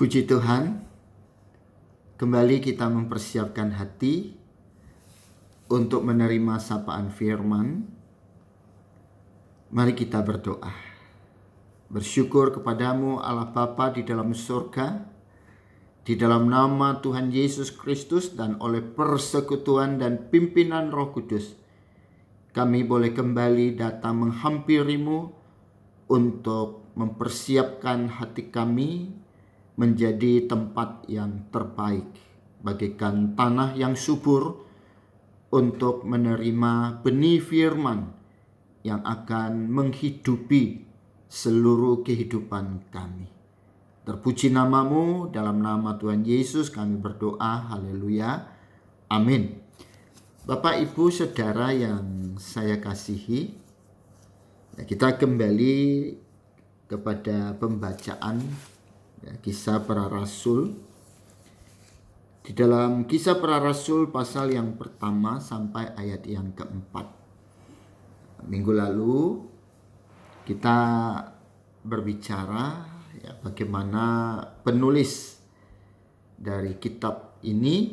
Puji Tuhan, kembali kita mempersiapkan hati untuk menerima sapaan firman. Mari kita berdoa. Bersyukur kepadamu Allah Bapa di dalam surga, di dalam nama Tuhan Yesus Kristus dan oleh persekutuan dan pimpinan Roh Kudus, kami boleh kembali datang menghampirimu untuk mempersiapkan hati kami menjadi tempat yang terbaik, bagaikan tanah yang subur untuk menerima benih firman yang akan menghidupi seluruh kehidupan kami. Terpuji namamu, dalam nama Tuhan Yesus kami berdoa, haleluya, amin. Bapak, Ibu, Saudara yang saya kasihi, kita kembali kepada pembacaan Kisah Para Rasul. Di dalam Kisah Para Rasul pasal yang pertama sampai ayat yang keempat. Minggu lalu kita berbicara bagaimana penulis dari kitab ini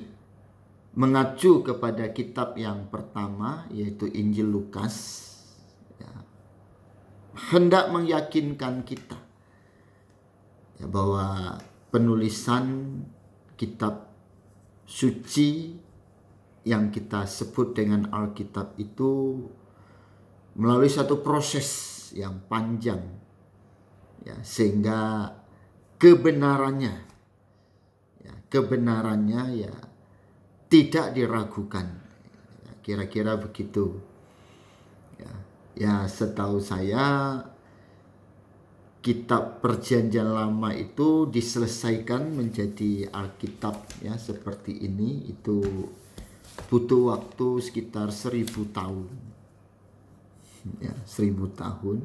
mengacu kepada kitab yang pertama, yaitu Injil Lukas, hendak meyakinkan kita bahwa penulisan kitab suci yang kita sebut dengan Alkitab itu melalui satu proses yang panjang, sehingga kebenarannya tidak diragukan. Kira-kira begitu. Setahu saya kitab Perjanjian Lama itu diselesaikan menjadi Alkitab seperti ini, itu butuh waktu sekitar 1000 tahun. 1000 tahun.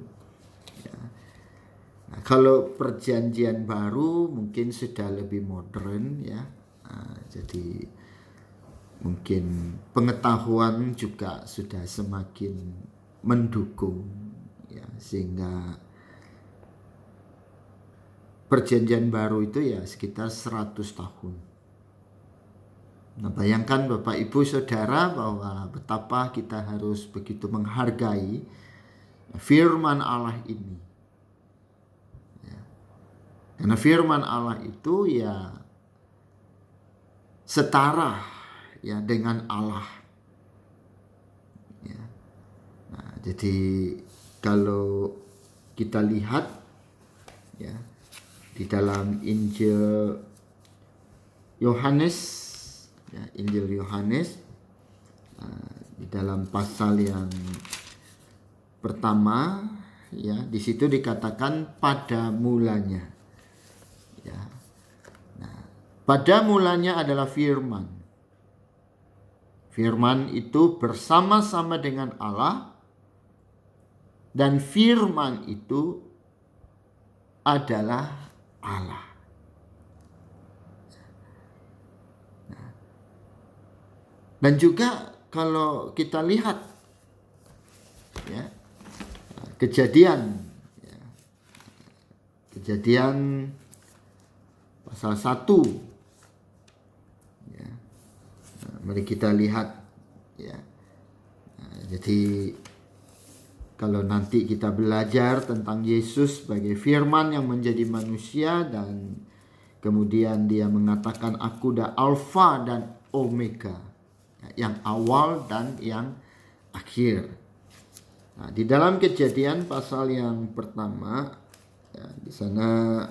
Nah, kalau Perjanjian Baru mungkin sudah lebih modern jadi mungkin pengetahuan juga sudah semakin mendukung sehingga Perjanjian Baru itu sekitar 100 tahun. Nah, bayangkan Bapak Ibu Saudara bahwa betapa kita harus begitu menghargai firman Allah ini. Karena firman Allah itu setara dengan Allah. Nah, jadi kalau kita lihat di dalam Injil Yohanes, di dalam pasal yang pertama, di situ dikatakan pada mulanya. Nah, pada mulanya adalah firman. Firman itu bersama-sama dengan Allah, dan firman itu adalah Allah. Dan juga kalau kita lihat Kejadian pasal 1. Mari kita lihat jadi kalau nanti kita belajar tentang Yesus sebagai firman yang menjadi manusia, dan kemudian dia mengatakan aku dah Alfa dan Omega, yang awal dan yang akhir. Nah, di dalam Kejadian pasal yang pertama, di sana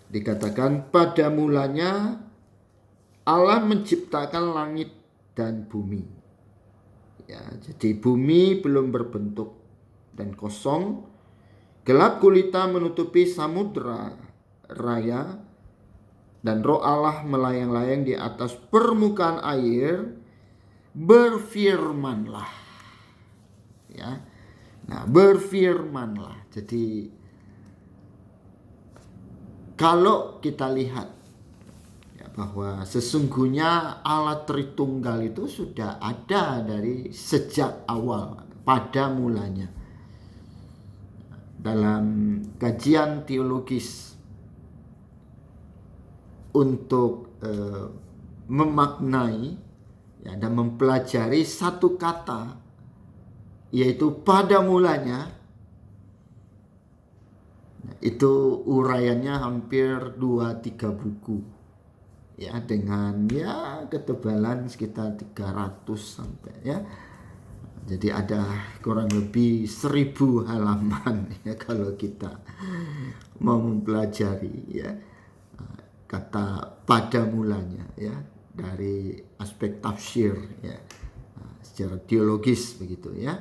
dikatakan pada mulanya Allah menciptakan langit dan bumi. Jadi bumi belum berbentuk dan kosong, gelap gulita menutupi samudra raya, dan Roh Allah melayang-layang di atas permukaan air. Berfirmanlah. Nah, berfirmanlah. Jadi kalau kita lihat bahwa sesungguhnya Allah Tritunggal itu sudah ada dari sejak awal, pada mulanya. Dalam kajian teologis untuk memaknai ya, dan mempelajari satu kata, yaitu pada mulanya. Itu uraiannya hampir 2-3 buku ya, dengan ya ketebalan sekitar 300 sampai ya. Jadi ada kurang lebih 1000 halaman ya kalau kita mau mempelajari ya kata pada mulanya ya dari aspek tafsir ya, secara teologis begitu ya.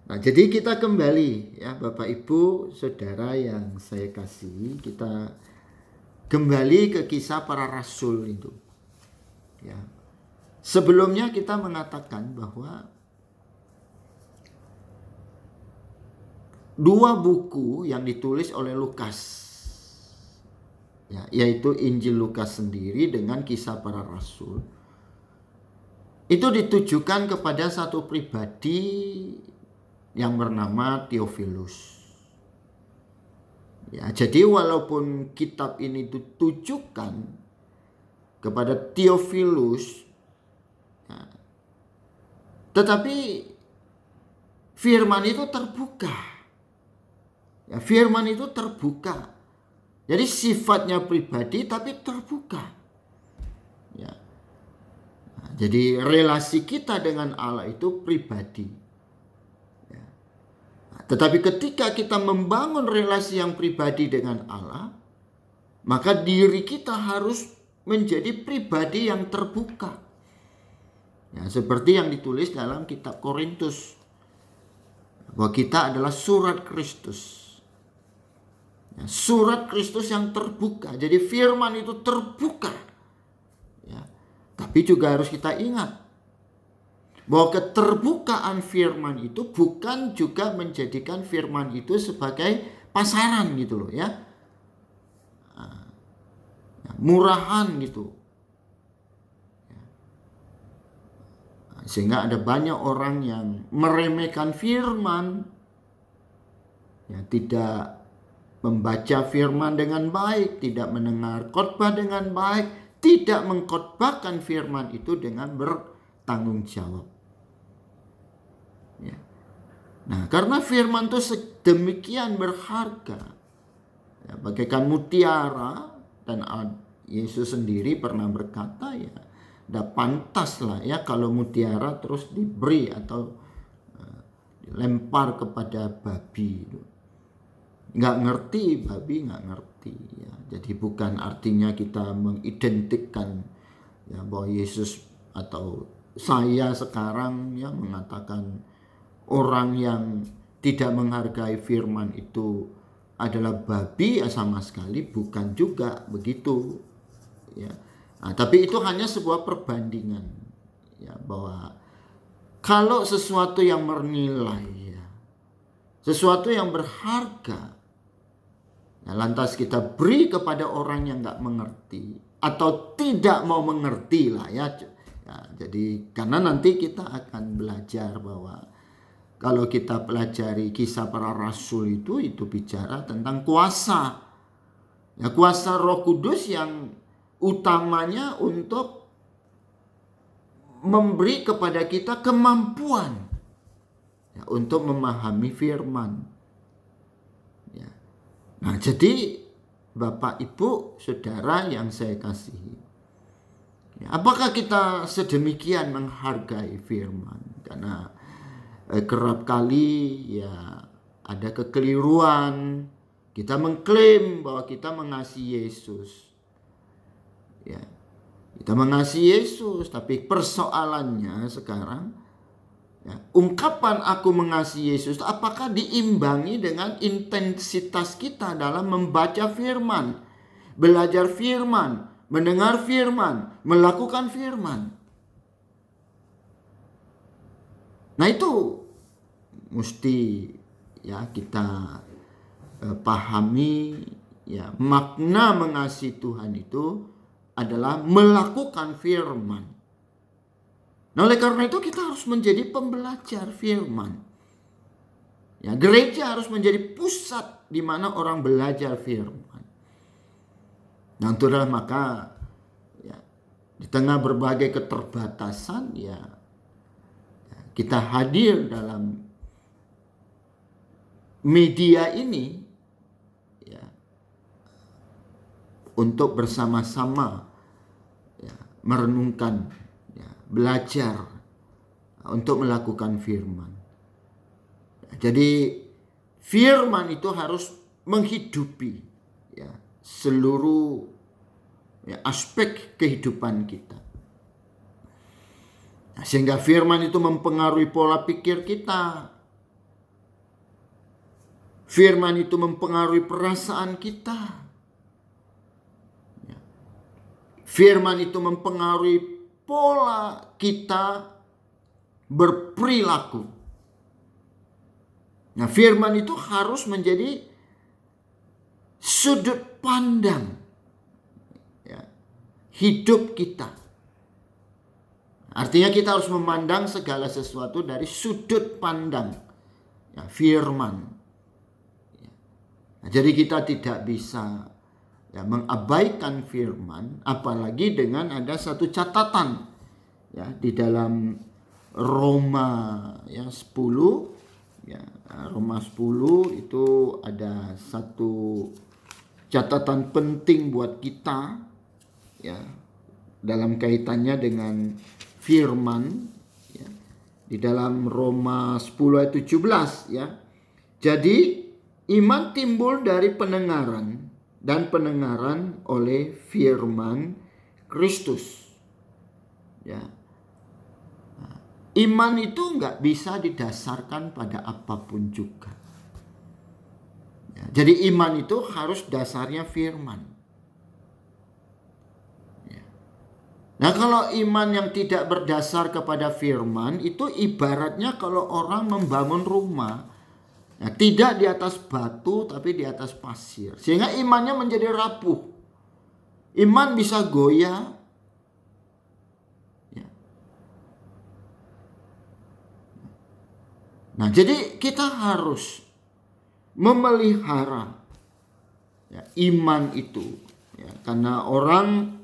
Nah, jadi kita kembali ya Bapak Ibu Saudara yang saya kasih, kita kembali ke kisah para rasul itu. Ya. Sebelumnya kita mengatakan bahwa 2 buku yang ditulis oleh Lukas, ya, yaitu Injil Lukas sendiri dengan kisah para rasul, itu ditujukan kepada satu pribadi yang bernama Theophilus. Ya, jadi walaupun kitab ini ditujukan kepada Theophilus, ya, tetapi firman itu terbuka. Ya, firman itu terbuka. Jadi sifatnya pribadi tapi terbuka. Ya. Nah, jadi relasi kita dengan Allah itu pribadi. Ya. Nah, tetapi ketika kita membangun relasi yang pribadi dengan Allah, maka diri kita harus menjadi pribadi yang terbuka. Ya, seperti yang ditulis dalam kitab Korintus, bahwa kita adalah surat Kristus. Ya, surat Kristus yang terbuka. Jadi firman itu terbuka. Ya, tapi juga harus kita ingat bahwa keterbukaan firman itu bukan juga menjadikan firman itu sebagai pasaran gitu loh ya. Murahan gitu. Sehingga ada banyak orang yang meremehkan firman. Ya, tidak membaca firman dengan baik, tidak mendengar khotbah dengan baik, tidak mengkhotbahkan firman itu dengan bertanggung jawab. Ya. Nah, karena firman itu sedemikian berharga, ya, bagaikan mutiara, dan Yesus sendiri pernah berkata ya, udah pantas lah ya kalau mutiara terus diberi atau dilempar kepada babi. Nggak ngerti, babi nggak ngerti ya. Jadi bukan artinya kita mengidentikan ya bahwa Yesus atau saya sekarang ya mengatakan orang yang tidak menghargai firman itu adalah babi ya, sama sekali bukan juga begitu ya. Nah, tapi itu hanya sebuah perbandingan ya, bahwa kalau sesuatu yang bernilai ya, sesuatu yang berharga, nah, lantas kita beri kepada orang yang nggak mengerti atau tidak mau mengerti lah ya. Ya, jadi karena nanti kita akan belajar bahwa kalau kita pelajari kisah para rasul itu bicara tentang kuasa. Ya, kuasa Roh Kudus yang utamanya untuk memberi kepada kita kemampuan ya, untuk memahami firman. Nah, jadi Bapak Ibu Saudara yang saya kasihi, ya, apakah kita sedemikian menghargai firman? Karena kerap kali ya ada kekeliruan, kita mengklaim bahwa kita mengasihi Yesus. Ya, kita mengasihi Yesus, tapi persoalannya sekarang ya, ungkapan aku mengasihi Yesus apakah diimbangi dengan intensitas kita dalam membaca firman, belajar firman, mendengar firman, melakukan firman. Nah, itu mesti ya kita pahami ya, makna mengasihi Tuhan itu adalah melakukan firman. Nah, oleh karena itu kita harus menjadi pembelajar firman. Ya, gereja harus menjadi pusat di mana orang belajar firman. Nah, itulah maka ya, di tengah berbagai keterbatasan ya kita hadir dalam media ini ya untuk bersama-sama ya, merenungkan, ya, belajar untuk melakukan firman. Jadi firman itu harus menghidupi ya seluruh ya, aspek kehidupan kita. Nah, sehingga firman itu mempengaruhi pola pikir kita. Firman itu mempengaruhi perasaan kita. Ya. Firman itu mempengaruhi pola kita berperilaku. Nah, firman itu harus menjadi sudut pandang ya, hidup kita. Artinya kita harus memandang segala sesuatu dari sudut pandang ya, firman. Ya. Nah, jadi kita tidak bisa ya, mengabaikan firman, apalagi dengan ada satu catatan ya di dalam Roma ya 10 ya, Roma 10 itu ada satu catatan penting buat kita ya dalam kaitannya dengan firman ya, di dalam Roma 10 ayat 17 ya. Jadi iman timbul dari pendengaran dan pendengaran oleh firman Kristus ya. Iman itu nggak bisa didasarkan pada apapun juga. Ya, jadi iman itu harus dasarnya firman. Ya. Nah, kalau iman yang tidak berdasar kepada firman itu ibaratnya kalau orang membangun rumah ya, tidak di atas batu tapi di atas pasir. Sehingga imannya menjadi rapuh. Iman bisa goyah. Nah, jadi kita harus memelihara ya, iman itu ya, karena orang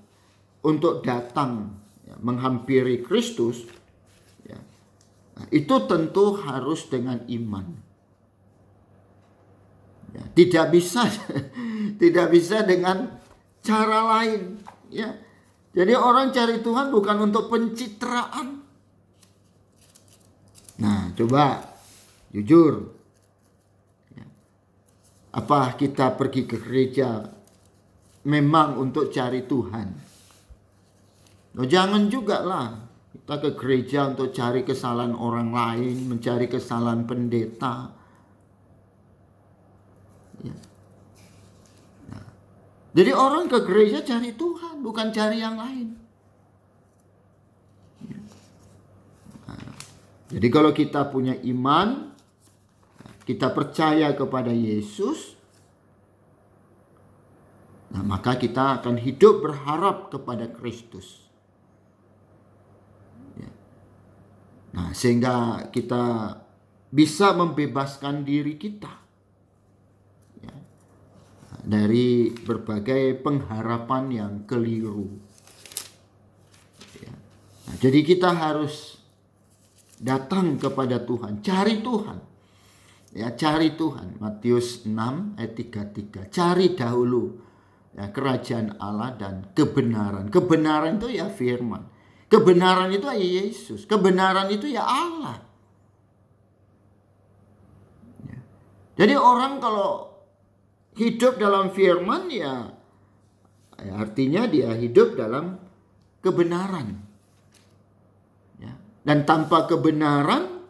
untuk datang ya, menghampiri Kristus ya, nah, itu tentu harus dengan iman ya, tidak bisa tidak bisa dengan cara lain ya. Jadi orang cari Tuhan bukan untuk pencitraan. Nah, coba jujur, ya. Apa kita pergi ke gereja memang untuk cari Tuhan? No, jangan juga lah kita ke gereja untuk cari kesalahan orang lain, mencari kesalahan pendeta. Ya. Nah, jadi orang ke gereja cari Tuhan, bukan cari yang lain. Ya. Nah, jadi kalau kita punya iman, kita percaya kepada Yesus, nah maka kita akan hidup berharap kepada Kristus. Ya. Nah, sehingga kita bisa membebaskan diri kita ya, dari berbagai pengharapan yang keliru. Ya. Nah, jadi kita harus datang kepada Tuhan, cari Tuhan. Ya, cari Tuhan. Matius 6 ayat 33. Cari dahulu ya, kerajaan Allah dan kebenaran. Kebenaran itu ya firman. Kebenaran itu ya Yesus. Kebenaran itu ya Allah. Ya. Jadi orang kalau hidup dalam firman ya artinya dia hidup dalam kebenaran. Ya. Dan tanpa kebenaran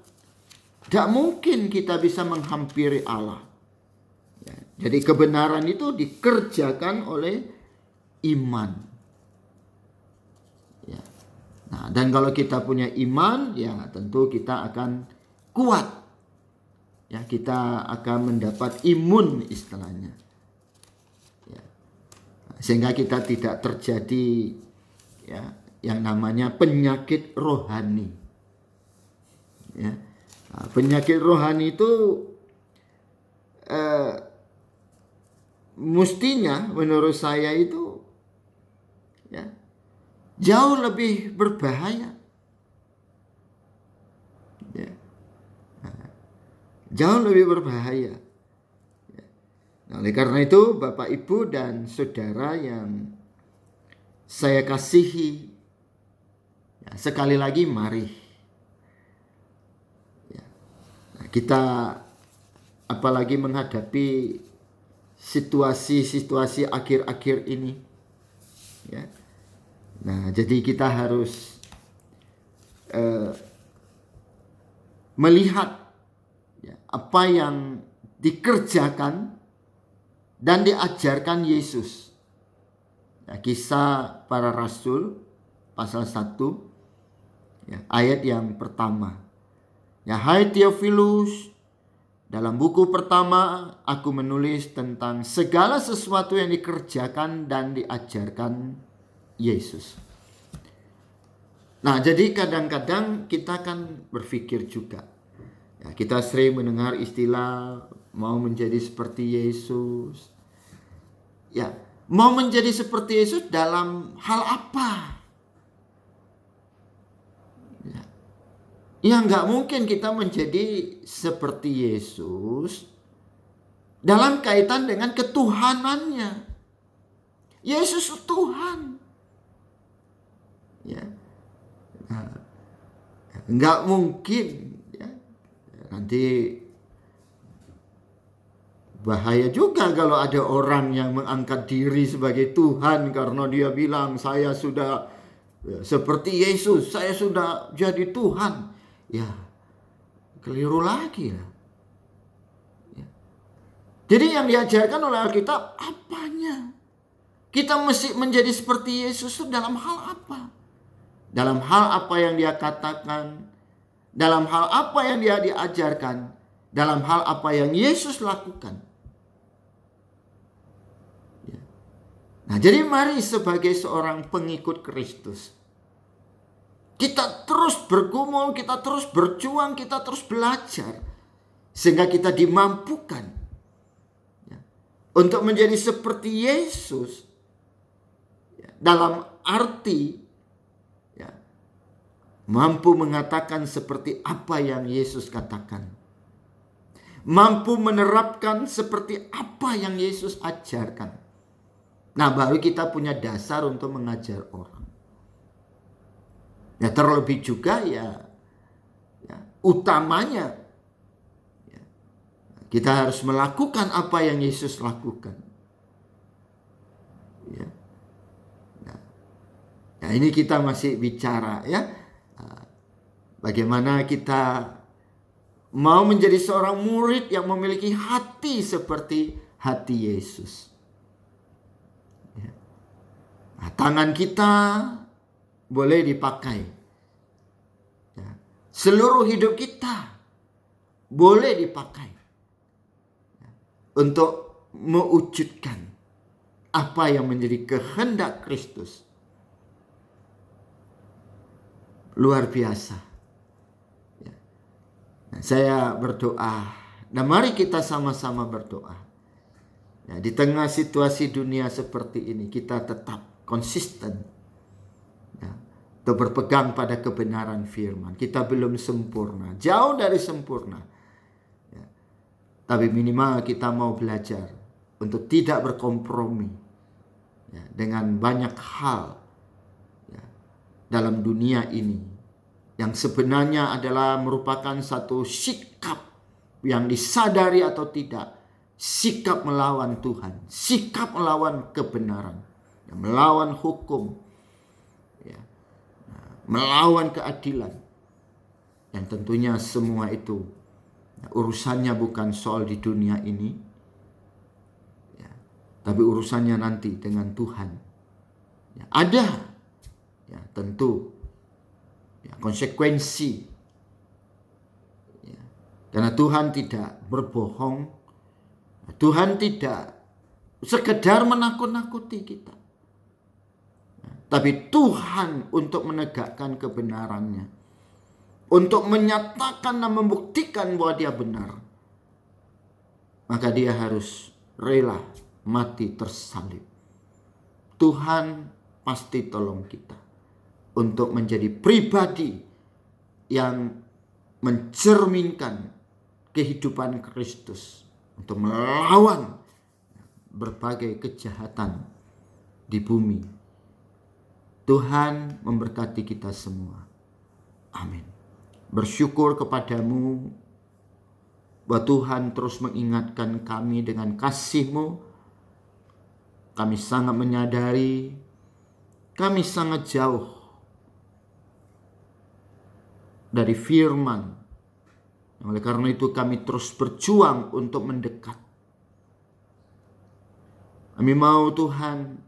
tidak mungkin kita bisa menghampiri Allah. Ya, jadi kebenaran itu dikerjakan oleh iman. Ya. Nah, dan kalau kita punya iman, ya tentu kita akan kuat. Ya, kita akan mendapat imun istilahnya. Ya. Sehingga kita tidak terjadi ya yang namanya penyakit rohani. Ya. Nah, penyakit rohani itu mestinya menurut saya itu ya, jauh lebih berbahaya. Ya. Jauh lebih berbahaya. Nah, oleh karena itu Bapak Ibu dan Saudara yang saya kasihi, ya, sekali lagi mari ya, nah, kita apalagi menghadapi situasi-situasi akhir-akhir ini, ya. Nah, jadi kita harus melihat ya, apa yang dikerjakan dan diajarkan Yesus. Ya, Kisah Para Rasul pasal 1 ya, ayat yang pertama. Ya, hai Theophilus, dalam buku pertama aku menulis tentang segala sesuatu yang dikerjakan dan diajarkan Yesus. Nah, jadi kadang-kadang kita kan berpikir juga. Ya, kita sering mendengar istilah mau menjadi seperti Yesus. Ya, mau menjadi seperti Yesus dalam hal apa? Ya, nggak mungkin kita menjadi seperti Yesus dalam kaitan dengan ketuhanannya. Yesus itu Tuhan. Ya, nggak mungkin. Ya. Nanti bahaya juga kalau ada orang yang mengangkat diri sebagai Tuhan karena dia bilang saya sudah seperti Yesus, saya sudah jadi Tuhan. Ya, keliru lagi lah. Ya. Jadi yang diajarkan oleh Alkitab apanya? Kita mesti menjadi seperti Yesus itu dalam hal apa? Dalam hal apa yang dia katakan, dalam hal apa yang dia diajarkan, dalam hal apa yang Yesus lakukan. Ya. Nah, jadi mari sebagai seorang pengikut Kristus, kita terus bergumul, kita terus berjuang, kita terus belajar. Sehingga kita dimampukan ya, untuk menjadi seperti Yesus. Ya, dalam arti ya, mampu mengatakan seperti apa yang Yesus katakan. Mampu menerapkan seperti apa yang Yesus ajarkan. Nah, baru kita punya dasar untuk mengajar orang. Ya, terlebih juga ya utamanya ya, kita harus melakukan apa yang Yesus lakukan. Ya. Nah, ini kita masih bicara ya, bagaimana kita mau menjadi seorang murid yang memiliki hati seperti hati Yesus. Ya. Nah, tangan kita boleh dipakai. Ya. Seluruh hidup kita boleh dipakai ya, untuk mewujudkan apa yang menjadi kehendak Kristus. Luar biasa. Ya. Nah, saya berdoa. Nah, mari kita sama-sama berdoa. Ya, di tengah situasi dunia seperti ini, kita tetap konsisten. Ya, untuk berpegang pada kebenaran firman. Kita belum sempurna. Jauh dari sempurna. Ya. Tapi minimal kita mau belajar untuk tidak berkompromi ya, dengan banyak hal ya, dalam dunia ini. Yang sebenarnya adalah merupakan satu sikap yang disadari atau tidak. Sikap melawan Tuhan. Sikap melawan kebenaran. Ya, melawan hukum. Ya, melawan keadilan. Yang tentunya semua itu ya, urusannya bukan soal di dunia ini. Ya, tapi urusannya nanti dengan Tuhan. Ya, ada ya, tentu ya, konsekuensi. Ya, karena Tuhan tidak berbohong. Tuhan tidak sekedar menakut-nakuti kita. Ya, tapi Tuhan untuk menegakkan kebenarannya. Untuk menyatakan dan membuktikan bahwa dia benar. Maka dia harus rela mati tersalib. Tuhan pasti tolong kita untuk menjadi pribadi yang mencerminkan kehidupan Kristus untuk melawan berbagai kejahatan di bumi. Tuhan memberkati kita semua. Amin. Bersyukur kepadamu bahwa Tuhan terus mengingatkan kami dengan kasih-Mu. Kami sangat menyadari kami sangat jauh dari firman. Oleh karena itu kami terus berjuang untuk mendekat. Kami mau Tuhan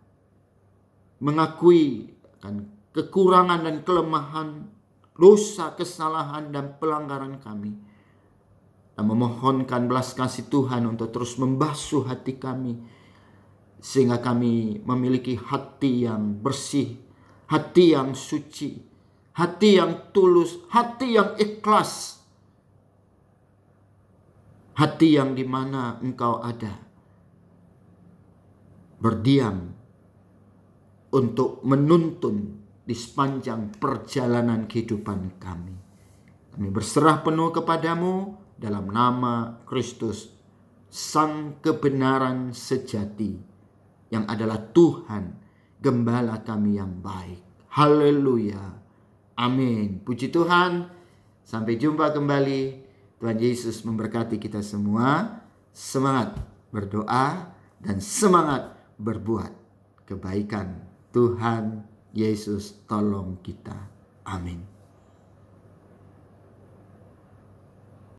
mengakui akan kekurangan dan kelemahan, dosa, kesalahan, dan pelanggaran kami. Dan memohonkan belas kasih Tuhan untuk terus membasuh hati kami. Sehingga kami memiliki hati yang bersih, hati yang suci, hati yang tulus, hati yang ikhlas. Hati yang dimana Engkau ada. Berdiam untuk menuntun di sepanjang perjalanan kehidupan kami. Kami berserah penuh kepadamu dalam nama Kristus, Sang kebenaran sejati, yang adalah Tuhan, Gembala kami yang baik. Haleluya. Amin. Puji Tuhan. Sampai jumpa kembali. Tuhan Yesus memberkati kita semua. Semangat berdoa dan semangat berbuat kebaikan. Tuhan Yesus tolong kita. Amin.